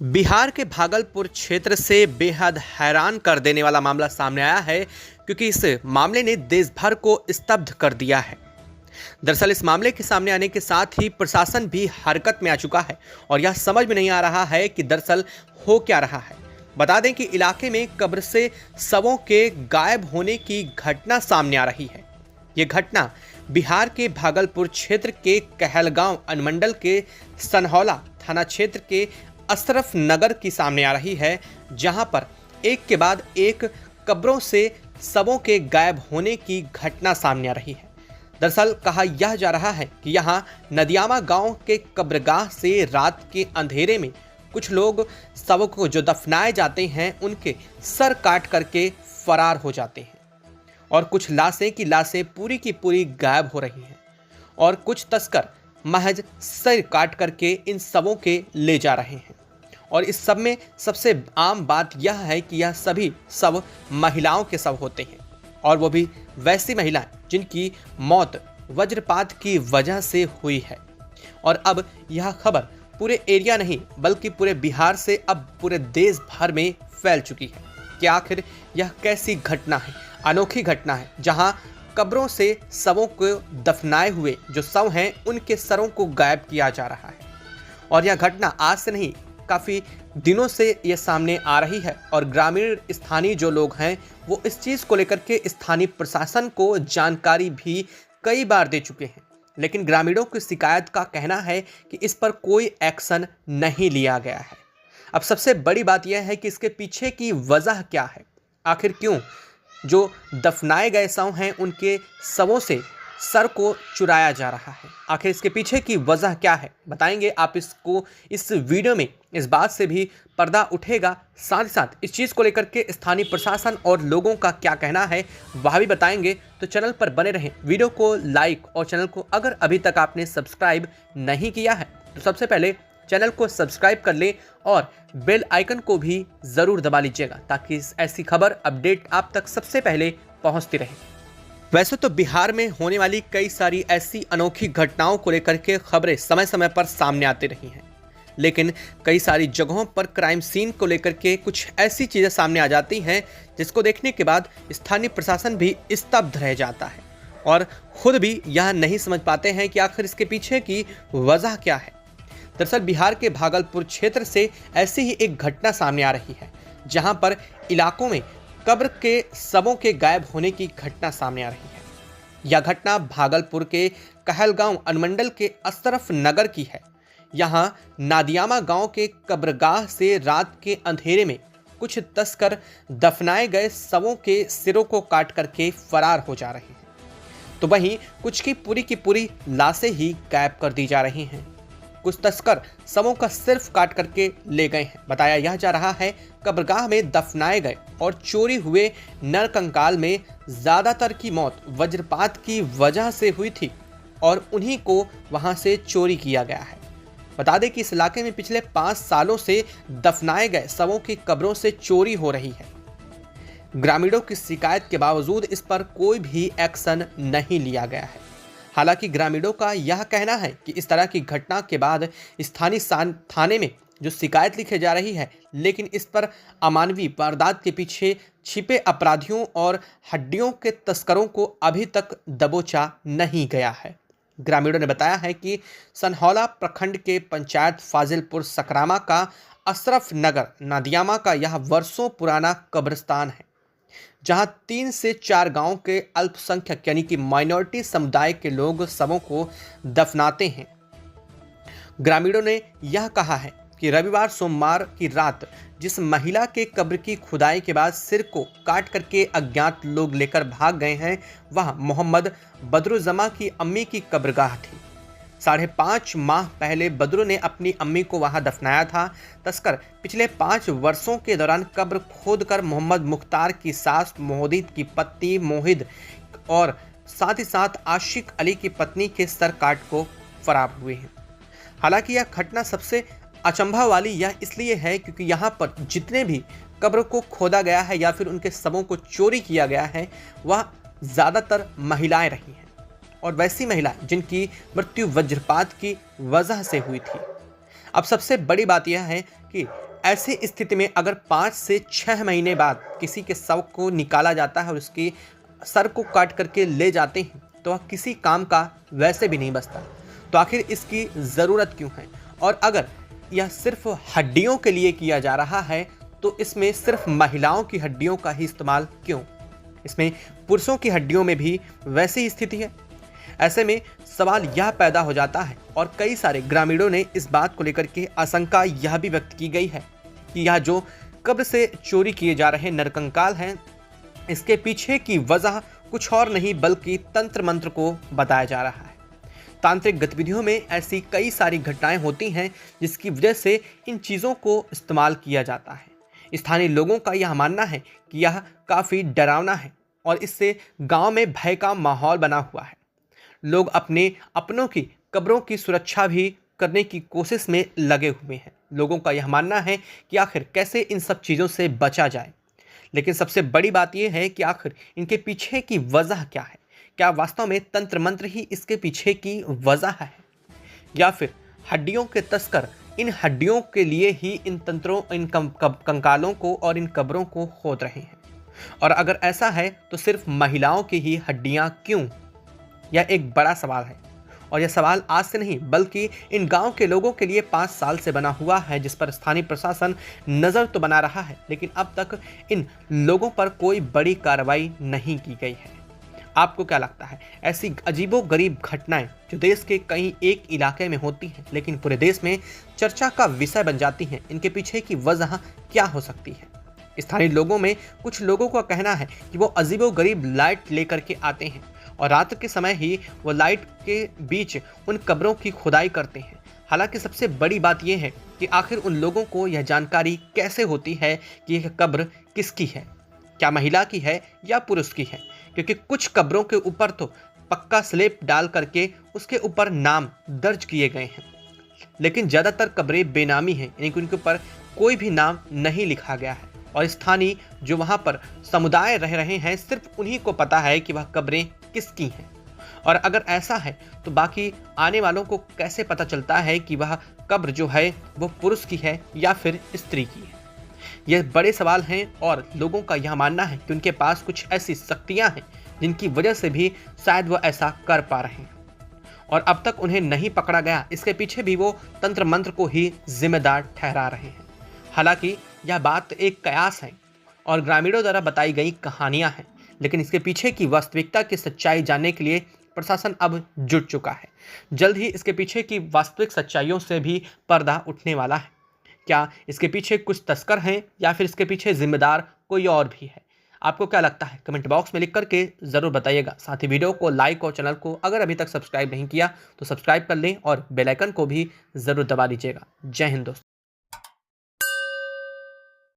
बिहार के भागलपुर क्षेत्र से बेहद हैरान कर देने वाला मामला सामने आया है, क्योंकि इस मामले ने देश भर को स्तब्ध कर दिया है। दरअसल इस मामले के सामने आने के साथ ही प्रशासन भी हरकत में आ चुका है और यह समझ में नहीं आ रहा है कि दरअसल हो क्या रहा है। बता दें कि इलाके में कब्र से शवों के गायब होने की घटना सामने आ रही है। ये घटना बिहार के भागलपुर क्षेत्र के कहलगांव अनुमंडल के सनहौला थाना क्षेत्र के अशरफ नगर की सामने आ रही है, जहां पर एक के बाद एक कब्रों से शवों के गायब होने की घटना सामने आ रही है। दरअसल कहा यह जा रहा है कि यहां नदियामा गांव के कब्रगाह से रात के अंधेरे में कुछ लोग शवों को जो दफनाए जाते हैं उनके सर काट करके फरार हो जाते हैं और कुछ लाशें की लाशें पूरी की पूरी गायब हो रही हैं और कुछ तस्कर महज सर काट करके इन शवों के ले जा रहे हैं। और इस सब में सबसे आम बात यह है कि यह सभी शव महिलाओं के शव होते हैं, और वो भी वैसी महिलाएं जिनकी मौत वज्रपात की वजह से हुई है। और अब यह खबर पूरे एरिया नहीं बल्कि पूरे बिहार से अब पूरे देश भर में फैल चुकी है कि आखिर यह कैसी घटना है, अनोखी घटना है, जहां कब्रों से शवों को दफनाए हुए जो शव हैं उनके सरों को गायब किया जा रहा है। और यह घटना आज से नहीं, काफ़ी दिनों से यह सामने आ रही है और ग्रामीण स्थानीय जो लोग हैं वो इस चीज़ को लेकर के स्थानीय प्रशासन को जानकारी भी कई बार दे चुके हैं, लेकिन ग्रामीणों की शिकायत का कहना है कि इस पर कोई एक्शन नहीं लिया गया है। अब सबसे बड़ी बात यह है कि इसके पीछे की वजह क्या है, आखिर क्यों जो दफनाए गए शव हैं उनके शवों से सर को चुराया जा रहा है, आखिर इसके पीछे की वजह क्या है, बताएंगे आप इसको इस वीडियो में। इस बात से भी पर्दा उठेगा, साथ ही साथ इस चीज़ को लेकर के स्थानीय प्रशासन और लोगों का क्या कहना है वह भी बताएंगे। तो चैनल पर बने रहें, वीडियो को लाइक और चैनल को अगर अभी तक आपने सब्सक्राइब नहीं किया है तो सबसे पहले चैनल को सब्सक्राइब कर लें और बेल आइकन को भी ज़रूर दबा लीजिएगा ताकि ऐसी खबर अपडेट आप तक सबसे पहले पहुंचती रहे। वैसे तो बिहार में होने वाली कई सारी ऐसी अनोखी घटनाओं को लेकर के खबरें समय समय पर सामने आती रही हैं, लेकिन कई सारी जगहों पर क्राइम सीन को लेकर के कुछ ऐसी चीज़ें सामने आ जाती हैं जिसको देखने के बाद स्थानीय प्रशासन भी स्तब्ध रह जाता है और खुद भी यह नहीं समझ पाते हैं कि आखिर इसके पीछे की वजह क्या है। दरअसल बिहार के भागलपुर क्षेत्र से ऐसी ही एक घटना सामने आ रही है, जहां पर इलाकों में कब्र के शवों के गायब होने की घटना सामने आ रही है। यह घटना भागलपुर के कहलगांव अनुमंडल के अशरफ नगर की है। यहाँ नादियामा गांव के कब्रगाह से रात के अंधेरे में कुछ तस्कर दफनाए गए शवों के सिरों को काट करके फरार हो जा रहे हैं, तो वहीं कुछ की पूरी लाशें ही गायब कर दी जा रही हैं। कुछ तस्कर शवों का सिर्फ काट करके ले गए हैं। बताया यह जा रहा है कब्रगाह में दफनाए गए और चोरी हुए नरकंकाल में ज़्यादातर की मौत वज्रपात की वजह से हुई थी और उन्हीं को वहां से चोरी किया गया है। बता दें कि इस इलाके में पिछले 5 सालों से दफनाए गए शवों की कब्रों से चोरी हो रही है। ग्रामीणों की शिकायत के बावजूद इस पर कोई भी एक्शन नहीं लिया गया है। हालांकि ग्रामीणों का यह कहना है कि इस तरह की घटना के बाद स्थानीय थाने में जो शिकायत लिखी जा रही है, लेकिन इस पर अमानवीय वारदात के पीछे छिपे अपराधियों और हड्डियों के तस्करों को अभी तक दबोचा नहीं गया है। ग्रामीणों ने बताया है कि सनहौला प्रखंड के पंचायत फाजिलपुर सकरामा का अशरफ नगर नादियामा का यह वर्षों पुराना कब्रिस्तान है, जहां 3 से 4 गांव के अल्पसंख्यक यानी कि माइनॉरिटी समुदाय के लोग शवों को दफनाते हैं। ग्रामीणों ने यह कहा है कि रविवार सोमवार की रात जिस महिला के कब्र की खुदाई के बाद सिर को काट करके अज्ञात लोग लेकर भाग गए हैं, वह मोहम्मद बदरुज्जमा की अम्मी की कब्रगाह थी। 5.5 माह पहले बदरू ने अपनी अम्मी को वहां दफनाया था। तस्कर पिछले 5 वर्षों के दौरान कब्र खोदकर मोहम्मद मुख्तार की सास मोहदित की पत्नी मोहिद और साथ ही साथ आशिक अली की पत्नी के सर काट को फरार हुए हैं। हालांकि यह घटना सबसे अचंभा वाली यह इसलिए है क्योंकि यहाँ पर जितने भी कब्र को खोदा गया है या फिर उनके शवों को चोरी किया गया है वह ज़्यादातर महिलाएं रही हैं, और वैसी महिलाएं जिनकी मृत्यु वज्रपात की वजह से हुई थी। अब सबसे बड़ी बात यह है कि ऐसी स्थिति में अगर 5 से 6 महीने बाद किसी के शव को निकाला जाता है और उसके सर को काट करके ले जाते हैं तो वह किसी काम का वैसे भी नहीं बचता। तो आखिर इसकी ज़रूरत क्यों है? और अगर यह सिर्फ हड्डियों के लिए किया जा रहा है तो इसमें सिर्फ महिलाओं की हड्डियों का ही इस्तेमाल क्यों? इसमें पुरुषों की हड्डियों में भी वैसी ही स्थिति है। ऐसे में सवाल यह पैदा हो जाता है और कई सारे ग्रामीणों ने इस बात को लेकर के आशंका यह भी व्यक्त की गई है कि यह जो कब्र से चोरी किए जा रहे नरकंकाल हैं, इसके पीछे की वजह कुछ और नहीं बल्कि तंत्र मंत्र को बताया जा रहा है। तांत्रिक गतिविधियों में ऐसी कई सारी घटनाएं होती हैं जिसकी वजह से इन चीज़ों को इस्तेमाल किया जाता है। स्थानीय लोगों का यह मानना है कि यह काफ़ी डरावना है और इससे गांव में भय का माहौल बना हुआ है। लोग अपने अपनों की कब्रों की सुरक्षा भी करने की कोशिश में लगे हुए हैं। लोगों का यह मानना है कि आखिर कैसे इन सब चीज़ों से बचा जाए। लेकिन सबसे बड़ी बात यह है कि आखिर इनके पीछे की वजह क्या है? क्या वास्तव में तंत्र मंत्र ही इसके पीछे की वजह है, या फिर हड्डियों के तस्कर इन हड्डियों के लिए ही इन तंत्रों, इन कंकालों को और इन कब्रों को खोद रहे हैं? और अगर ऐसा है तो सिर्फ महिलाओं की ही हड्डियां क्यों? यह एक बड़ा सवाल है और यह सवाल आज से नहीं बल्कि इन गांव के लोगों के लिए 5 साल से बना हुआ है, जिस पर स्थानीय प्रशासन नज़र तो बना रहा है लेकिन अब तक इन लोगों पर कोई बड़ी कार्रवाई नहीं की गई है। आपको क्या लगता है? ऐसी अजीबोगरीब घटनाएं जो देश के कहीं एक इलाके में होती हैं लेकिन पूरे देश में चर्चा का विषय बन जाती हैं, इनके पीछे की वजह क्या हो सकती है? स्थानीय लोगों में कुछ लोगों का कहना है कि वो अजीबोगरीब लाइट लेकर के आते हैं और रात के समय ही वो लाइट के बीच उन कब्रों की खुदाई करते हैं। हालांकि सबसे बड़ी बात यह है कि आखिर उन लोगों को यह जानकारी कैसे होती है कि यह कब्र किसकी है, क्या महिला की है या पुरुष की है? क्योंकि कुछ कब्रों के ऊपर तो पक्का स्लेब डाल करके उसके ऊपर नाम दर्ज किए गए हैं, लेकिन ज़्यादातर कब्रें बेनामी हैं, यानी कि उनके ऊपर कोई भी नाम नहीं लिखा गया है और स्थानीय जो वहाँ पर समुदाय रह रहे हैं सिर्फ उन्हीं को पता है कि वह कब्रें किसकी हैं। और अगर ऐसा है तो बाकी आने वालों को कैसे पता चलता है कि वह कब्र जो है वो पुरुष की है या फिर स्त्री की है? यह बड़े सवाल हैं और लोगों का यह मानना है कि उनके पास कुछ ऐसी शक्तियां हैं जिनकी वजह से भी शायद वह ऐसा कर पा रहे हैं और अब तक उन्हें नहीं पकड़ा गया। इसके पीछे भी वो तंत्र मंत्र को ही जिम्मेदार ठहरा रहे हैं। हालांकि यह बात एक कयास है और ग्रामीणों द्वारा बताई गई कहानियां हैं, लेकिन इसके पीछे की वास्तविकता की सच्चाई जानने के लिए प्रशासन अब जुट चुका है। जल्द ही इसके पीछे की वास्तविक सच्चाइयों से भी पर्दा उठने वाला है। क्या इसके पीछे कुछ तस्कर हैं या फिर इसके पीछे जिम्मेदार कोई और भी है? आपको क्या लगता है? कमेंट बॉक्स में लिख करके ज़रूर बताइएगा। साथ ही वीडियो को लाइक और चैनल को अगर अभी तक सब्सक्राइब नहीं किया तो सब्सक्राइब कर लें और बेल आइकन को भी ज़रूर दबा दीजिएगा। जय हिंद दोस्तों।